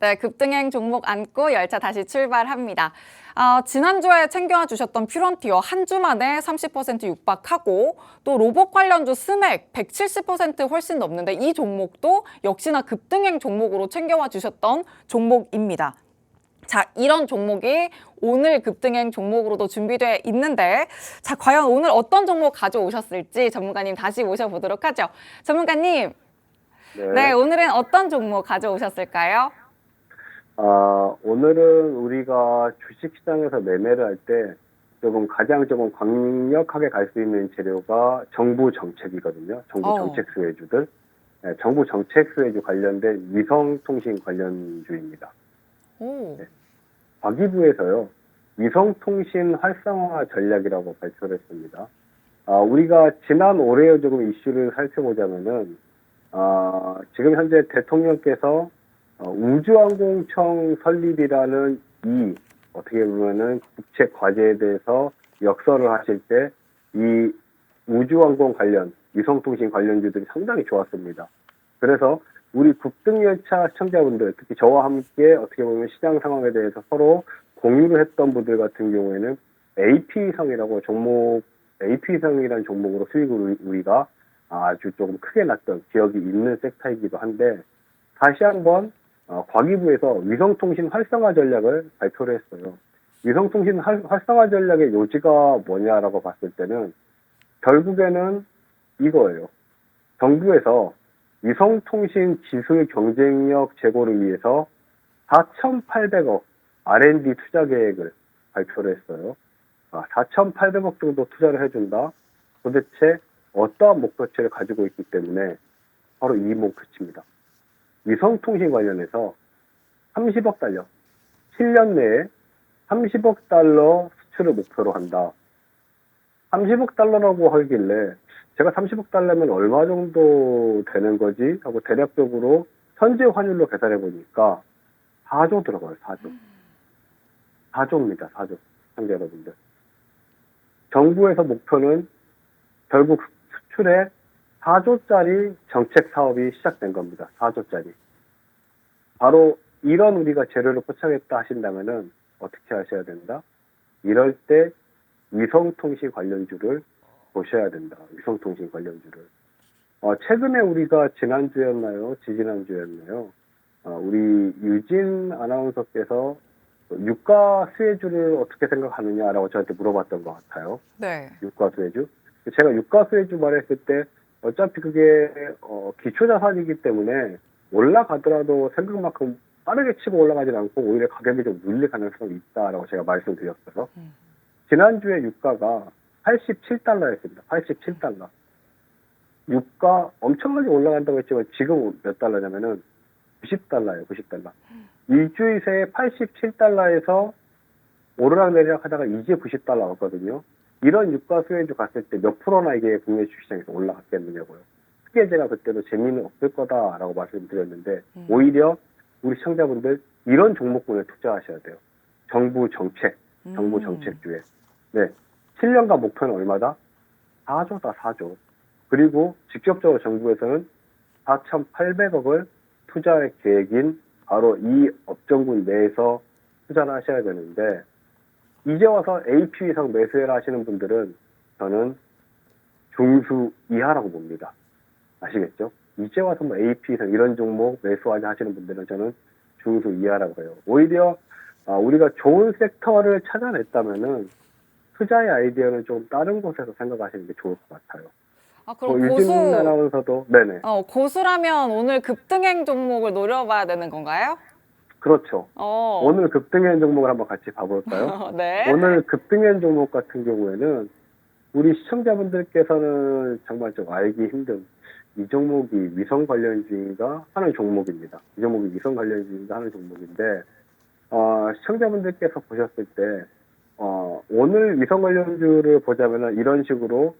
네, 급등행 종목 안고 열차 다시 출발합니다. 지난주에 챙겨와 주셨던 퓨런티어 한 주 만에 30% 육박하고 또 로봇 관련주 스맥 170% 훨씬 넘는데 이 종목도 역시나 급등행 종목으로 챙겨와 주셨던 종목입니다. 자, 이런 종목이 오늘 급등행 종목으로도 준비되어 있는데 자, 과연 오늘 어떤 종목 가져오셨을지 전문가님 다시 모셔보도록 하죠. 전문가님, 네, 오늘은 어떤 종목 가져오셨을까요? 오늘은 우리가 주식시장에서 매매를 할 때 가장 강력하게 갈 수 있는 재료가 정부 정책이거든요. 정부 정책 수혜주들. 네, 정부 정책 수혜주 관련된 위성통신 관련주입니다. 오. 네. 과기부에서요, 위성통신 활성화 전략이라고 발표를 했습니다. 우리가 지난 올해의 이슈를 살펴보자면은, 지금 현재 대통령께서 우주항공청 설립이라는 어떻게 보면은 국책 과제에 대해서 역설을 하실 때 이 우주항공 관련, 위성통신 관련주들이 상당히 좋았습니다. 그래서 우리 급등열차 시청자분들, 특히 저와 함께 어떻게 보면 시장 상황에 대해서 서로 공유를 했던 분들 같은 경우에는 AP위성이라는 종목으로 수익을 우리가 아주 조금 크게 났던 기억이 있는 섹터이기도 한데, 다시 한번 과기부에서 위성통신 활성화 전략을 발표를 했어요. 위성통신 활성화 전략의 요지가 뭐냐라고 봤을 때는 결국에는 이거예요. 정부에서 위성통신 기술 경쟁력 제고를 위해서 4,800억 R&D 투자 계획을 발표를 했어요. 4,800억 정도 투자를 해준다. 도대체 어떠한 목표치를 가지고 있기 때문에 바로 이 목표치입니다. 위성통신 관련해서 30억 달러, 7년 내에 30억 달러 수출을 목표로 한다. 30억 달러라고 하길래 제가 30억 달러면 얼마 정도 되는 거지? 하고 대략적으로 현재 환율로 계산해 보니까 4조 들어가요, 4조. 4조입니다, 4조. 시청자 여러분들. 정부에서 목표는 결국 수출에 4조짜리 정책 사업이 시작된 겁니다. 4조짜리. 바로 이런 우리가 재료를 포착했다 하신다면은 어떻게 하셔야 된다? 이럴 때 위성통신 관련주를 보셔야 된다. 위성통신 관련주를. 최근에 우리가 지난주였나요? 지지난주였나요? 우리 유진 아나운서께서 유가 수혜주를 어떻게 생각하느냐라고 저한테 물어봤던 것 같아요. 네. 유가 수혜주. 제가 유가 수혜주 말했을 때 어차피 그게 기초자산이기 때문에 올라가더라도 생각만큼 빠르게 치고 올라가지 않고 오히려 가격이 좀 눌릴 가능성이 있다라고 제가 말씀드렸어요. 지난주에 유가가 87달러였습니다. 87달러. 유가 엄청나게 올라간다고 했지만 지금 몇 달러냐면은 90달러예요. 90달러. 일주일 새에 87달러에서 오르락내리락 하다가 이제 90달러 왔거든요. 이런 유가 수혜주 갔을 때 몇 프로나 이게 국내 주식시장에서 올라갔겠느냐고요. 크게 제가 그때도 재미는 없을 거다라고 말씀드렸는데 오히려 우리 시청자분들 이런 종목군에 투자하셔야 돼요. 정부 정책주에. 네. 7년간 목표는 얼마다? 4조다, 4조. 그리고 직접적으로 정부에서는 4,800억을 투자할 계획인 바로 이 업종군 내에서 투자를 하셔야 되는데, 이제 와서 AP 이상 매수해라 하시는 분들은 저는 중수 이하라고 봅니다. 아시겠죠? 이제 와서 AP 이상 이런 종목 매수하자 하시는 분들은 저는 중수 이하라고 해요. 오히려 우리가 좋은 섹터를 찾아냈다면은 투자의 아이디어는 좀 다른 곳에서 생각하시는 게 좋을 것 같아요. 그럼 유진 아나운서도 네네. 고수라면 오늘 급등행 종목을 노려봐야 되는 건가요? 그렇죠. 오늘 급등행 종목을 한번 같이 봐볼까요? 네. 오늘 급등행 종목 같은 경우에는 우리 시청자분들께서는 정말 좀 알기 힘든 이 종목이 위성 관련주인가 하는 종목입니다. 이 종목이 위성 관련주인가 하는 종목인데 시청자분들께서 보셨을 때 오늘 위성 관련주를 보자면은 이런 식으로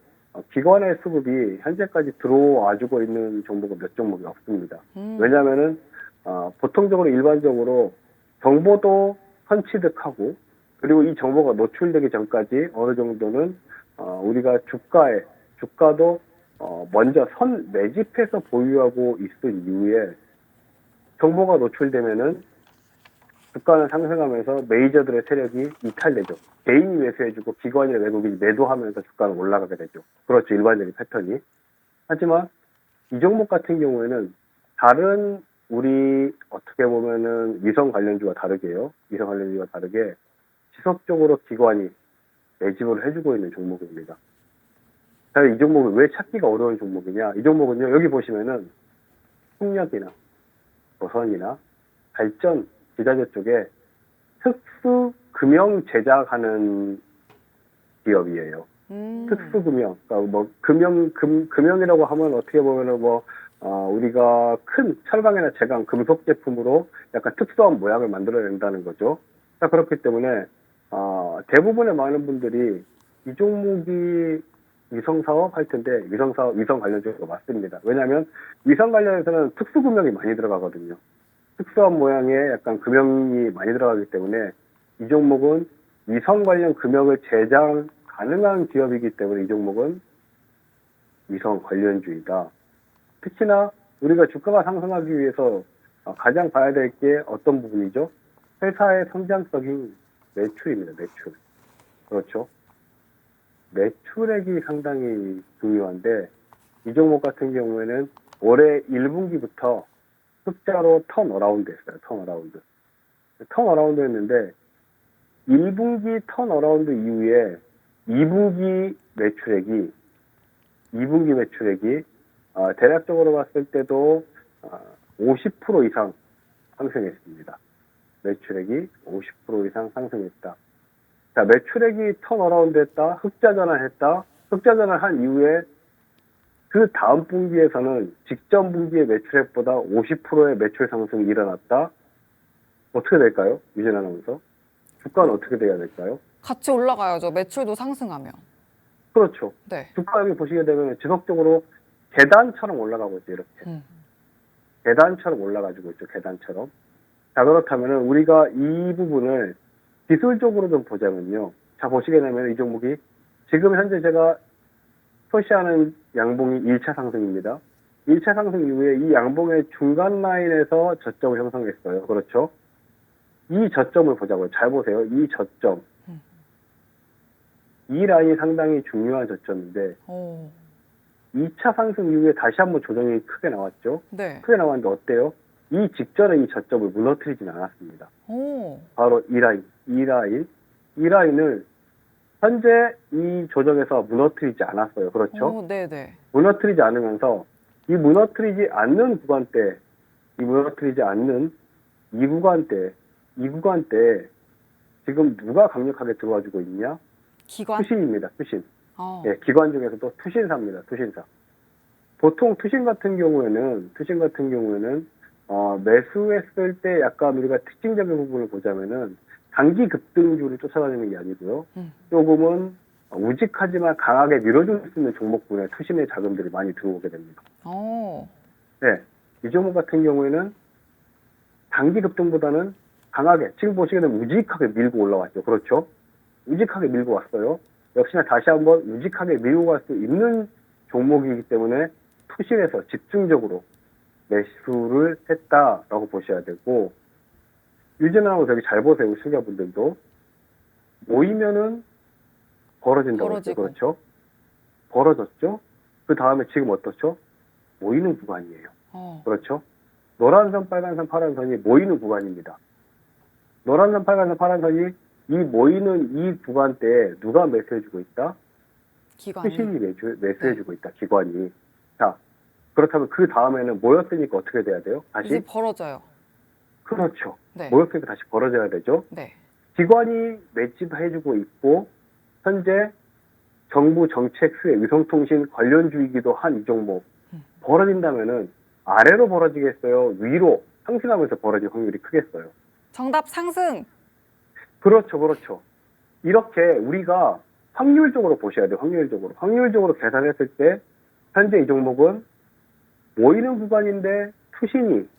기관의 수급이 현재까지 들어와주고 있는 종목은 몇 종목이 없습니다. 왜냐하면은 보통적으로 일반적으로 정보도 선취득하고 그리고 이 정보가 노출되기 전까지 어느 정도는 우리가 주가도 먼저 매집해서 보유하고 있은 이후에 정보가 노출되면은 주가는 상승하면서 메이저들의 세력이 이탈되죠. 개인이 매수해주고 기관이나 외국인이 매도하면서 주가는 올라가게 되죠. 그렇죠. 일반적인 패턴이. 하지만 이 종목 같은 경우에는 다른 우리 어떻게 보면은 위성 관련주와 다르게요. 위성 관련주와 다르게 지속적으로 기관이 매집을 해주고 있는 종목입니다. 자, 이 종목은 왜 찾기가 어려운 종목이냐? 이 종목은요, 여기 보시면은 풍력이나 조선이나 발전, 기자재 쪽에 특수 금형 제작하는 기업이에요. 특수 금형, 그러니까 뭐 금형이라고 하면 어떻게 보면은 우리가 큰 철강이나 제강, 금속 제품으로 약간 특수한 모양을 만들어낸다는 거죠. 자, 그렇기 때문에 대부분의 많은 분들이 이 종목이 위성 사업 할 텐데 위성 관련주가 맞습니다. 왜냐하면 위성 관련해서는 특수 금형이 많이 들어가거든요. 특수한 모양의 약간 금형이 많이 들어가기 때문에 이 종목은 위성 관련 금형을 제작 가능한 기업이기 때문에 이 종목은 위성 관련주이다. 특히나 우리가 주가가 상승하기 위해서 가장 봐야 될 게 어떤 부분이죠? 회사의 성장적인 매출입니다. 매출. 그렇죠. 매출액이 상당히 중요한데 이 종목 같은 경우에는 올해 1분기부터 흑자로 턴어라운드 했어요. 턴어라운드. 턴어라운드 했는데 1분기 턴어라운드 이후에 2분기 매출액이 대략적으로 봤을 때도 50% 이상 상승했습니다. 매출액이 50% 이상 상승했다. 자, 매출액이 턴어라운드 했다. 흑자 전환했다. 흑자 전환한 이후에 그 다음 분기에서는 직전 분기의 매출액보다 50%의 매출 상승이 일어났다. 어떻게 될까요? 유진 아나운서. 주가는 어떻게 돼야 될까요? 같이 올라가야죠. 매출도 상승하면. 그렇죠. 네. 주가 여기 보시게 되면 지속적으로 계단처럼 올라가고 있죠. 이렇게. 계단처럼 올라가지고 있죠. 계단처럼. 자, 그렇다면은 우리가 이 부분을 기술적으로 좀 보자면요. 자, 보시게 되면 이 종목이 지금 현재 제가 표시하는 양봉이 1차 상승입니다. 1차 상승 이후에 이 양봉의 중간 라인에서 저점을 형성했어요. 그렇죠? 이 저점을 보자고요. 잘 보세요. 이 저점. 이 라인이 상당히 중요한 저점인데 2차 상승 이후에 다시 한번 조정이 크게 나왔죠. 네. 크게 나왔는데 어때요? 이 직전에 이 저점을 무너뜨리진 않았습니다. 바로 이 라인을 현재 이 조정에서 무너뜨리지 않았어요. 그렇죠? 네네. 무너뜨리지 않으면서 이 무너뜨리지 않는 구간대, 이 구간대 지금 누가 강력하게 들어와주고 있냐? 기관? 투신입니다. 투신. 예, 기관 중에서도 투신사입니다. 투신사. 보통 투신 같은 경우에는 매수했을 때 약간 우리가 특징적인 부분을 보자면은 단기 급등주를 쫓아다니는 게 아니고요. 조금은 우직하지만 강하게 밀어줄 수 있는 종목군에 투신의 자금들이 많이 들어오게 됩니다. 네, 이 종목 같은 경우에는 단기 급등보다는 강하게, 지금 보시게 되면 우직하게 밀고 올라왔죠. 그렇죠? 우직하게 밀고 왔어요. 역시나 다시 한번 우직하게 밀고 갈 수 있는 종목이기 때문에 투신해서 집중적으로 매수를 했다라고 보셔야 되고, 유진하고 되게 잘 보세요. 시청자분들도. 모이면은 벌어진다고 했죠. 그렇죠? 벌어졌죠? 그 다음에 지금 어떻죠? 모이는 구간이에요. 그렇죠? 노란 선, 빨간 선, 파란 선이 모이는 구간입니다. 노란 선, 빨간 선, 파란 선이 이 모이는 이 구간대에 누가 매수해주고 있다? 기관이. 투신이 매수해주고 있다. 기관이. 자, 그렇다면 그 다음에는 모였으니까 어떻게 돼야 돼요? 다시? 이제 벌어져요. 그렇죠. 네. 모였으니까 다시 벌어져야 되죠. 네. 기관이 매집해주고 있고 현재 정부 정책 수혜 위성통신 관련주이기도 한 이 종목 벌어진다면은 아래로 벌어지겠어요? 위로 상승하면서 벌어질 확률이 크겠어요? 정답 상승. 그렇죠. 이렇게 우리가 확률적으로 보셔야 돼요. 확률적으로 계산했을 때 현재 이 종목은 모이는 구간인데 투신이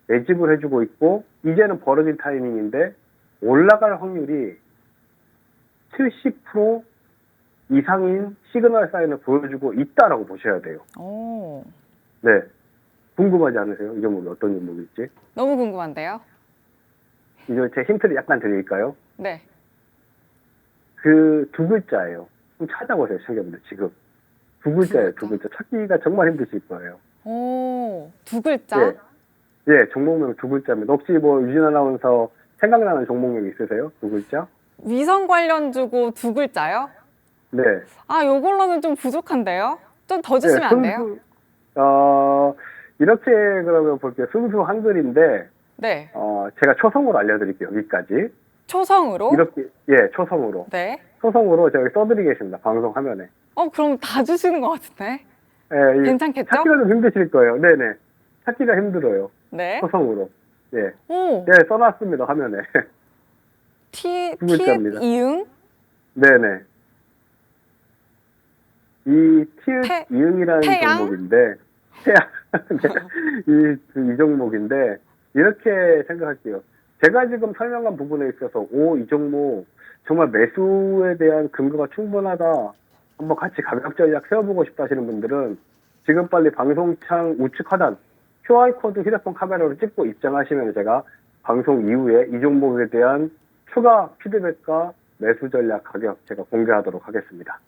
매집을 해주고 있고 이제는 벌어질 타이밍인데 올라갈 확률이 70% 이상인 시그널 사인을 보여주고 있다라고 보셔야 돼요. 네. 궁금하지 않으세요? 이 종목이 어떤 종목일지? 너무 궁금한데요? 이제 제 힌트를 약간 드릴까요? 네. 그 두 글자예요. 좀 찾아보세요, 시청자분들 지금. 두 글자예요, 두 글자. 찾기가 정말 힘드실 거예요. 오, 두 글자? 예. 예, 종목명 두 글자입니다. 혹시 뭐 유진 아나운서 생각나는 종목명 있으세요? 두 글자? 위성 관련주고 두 글자요? 네. 아, 요걸로는 좀 부족한데요? 좀 더 주시면 안 돼요? 이렇게 그러면 볼게요. 순수 한글인데, 네. 제가 초성으로 알려드릴게요. 여기까지. 초성으로? 이렇게, 예, 초성으로. 네. 초성으로 제가 써드리겠습니다. 방송 화면에. 그럼 다 주시는 것 같은데? 예, 괜찮겠죠? 찾기가 좀 힘드실 거예요. 네네. 찾기가 힘들어요. 네. 초성으로. 예. 오, 예, 써놨습니다. 화면에. 두 글자입니다. 이응? 네네. 이 티읕 태- 이응이라는 태양? 종목인데, 태양. 네. 이 종목인데, 이렇게 생각할게요. 제가 지금 설명한 부분에 있어서, 이 종목, 정말 매수에 대한 근거가 충분하다. 한번 같이 가격 전략 세워보고 싶다 하시는 분들은, 지금 빨리 방송창 우측 하단, QR코드 휴대폰 카메라로 찍고 입장하시면 제가 방송 이후에 이 종목에 대한 추가 피드백과 매수 전략 가격 제가 공개하도록 하겠습니다.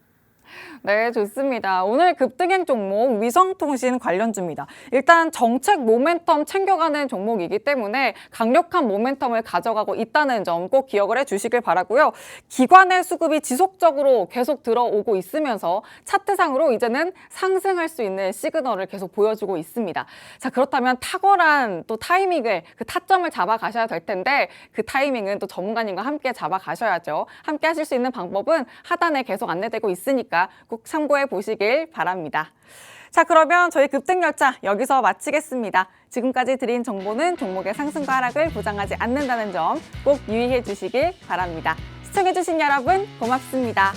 네, 좋습니다. 오늘 급등행 종목 위성통신 관련주입니다. 일단 정책 모멘텀 챙겨가는 종목이기 때문에 강력한 모멘텀을 가져가고 있다는 점 꼭 기억을 해주시길 바라고요. 기관의 수급이 지속적으로 계속 들어오고 있으면서 차트상으로 이제는 상승할 수 있는 시그널을 계속 보여주고 있습니다. 자, 그렇다면 탁월한 또 타이밍을, 그 타점을 잡아가셔야 될 텐데 그 타이밍은 또 전문가님과 함께 잡아가셔야죠. 함께 하실 수 있는 방법은 하단에 계속 안내되고 있으니까 꼭 참고해 보시길 바랍니다. 자, 그러면 저희 급등열차 여기서 마치겠습니다. 지금까지 드린 정보는 종목의 상승과 하락을 보장하지 않는다는 점 꼭 유의해 주시길 바랍니다. 시청해 주신 여러분 고맙습니다.